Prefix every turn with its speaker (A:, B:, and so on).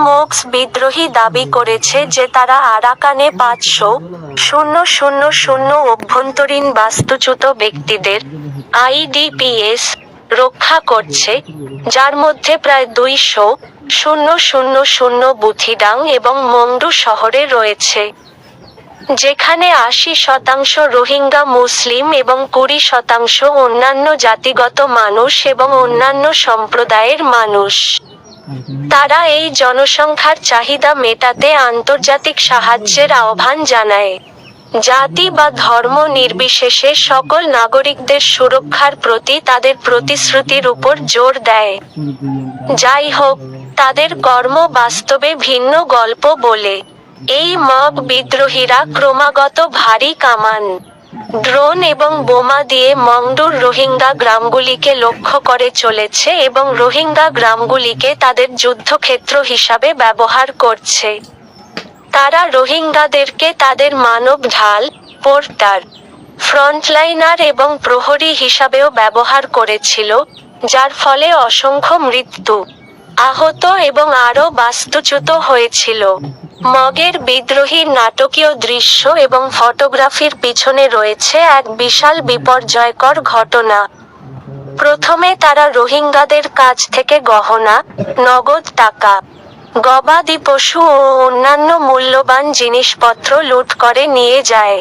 A: মোক্স বিদ্রোহী দাবি করেছে যে তারা আরাকানে 500,000 অভ্যন্তরীণ বাস্তুচ্যুত ব্যক্তিদের আইডিপিএস রক্ষা করছে, যার মধ্যে প্রায় 200,000 বুথিডাং এবং মংডু শহরে রয়েছে, যেখানে 80% রোহিঙ্গা মুসলিম এবং 20% অন্যান্য জাতিগত মানুষ এবং অন্যান্য সম্প্রদায়ের মানুষ। তারা এই জনসংখ্যার চাহিদা মেটাতে আন্তর্জাতিক সাহায্যের আহ্বান জানায়, জাতি বা ধর্ম নির্বিশেষে সকল নাগরিকদের সুরক্ষার প্রতি তাদের প্রতিশ্রুতির উপর জোর দেয়। যাই হোক, তাদের কর্ম বাস্তবে ভিন্ন গল্প বলে। এই মব বিদ্রোহীরা ক্রমাগত ভারী কামান, ড্রোন এবং বোমা দিয়ে মংডুর রোহিঙ্গা গ্রামগুলিকে লক্ষ্য করে চলেছে এবং রোহিঙ্গা গ্রামগুলিকে তাদের যুদ্ধক্ষেত্র হিসাবে ব্যবহার করছে। তারা রোহিঙ্গাদেরকে তাদের মানব ঢাল, পোর্টার, ফ্রন্টলাইনার এবং প্রহরী হিসাবেও ব্যবহার করেছিল, যার ফলে অসংখ্য মৃত্যু, আহত এবং আরও বাস্তুচ্যুত হয়েছিল। মগের বিদ্রোহীর নাটকীয় দৃশ্য এবং ফটোগ্রাফির পিছনে রয়েছে এক বিশাল বিপর্যয়কর ঘটনা। প্রথমে তারা রোহিঙ্গাদের কাছ থেকে গহনা, নগদ টাকা, গবাদি পশু ও অন্যান্য মূল্যবান জিনিসপত্র লুট করে নিয়ে যায়।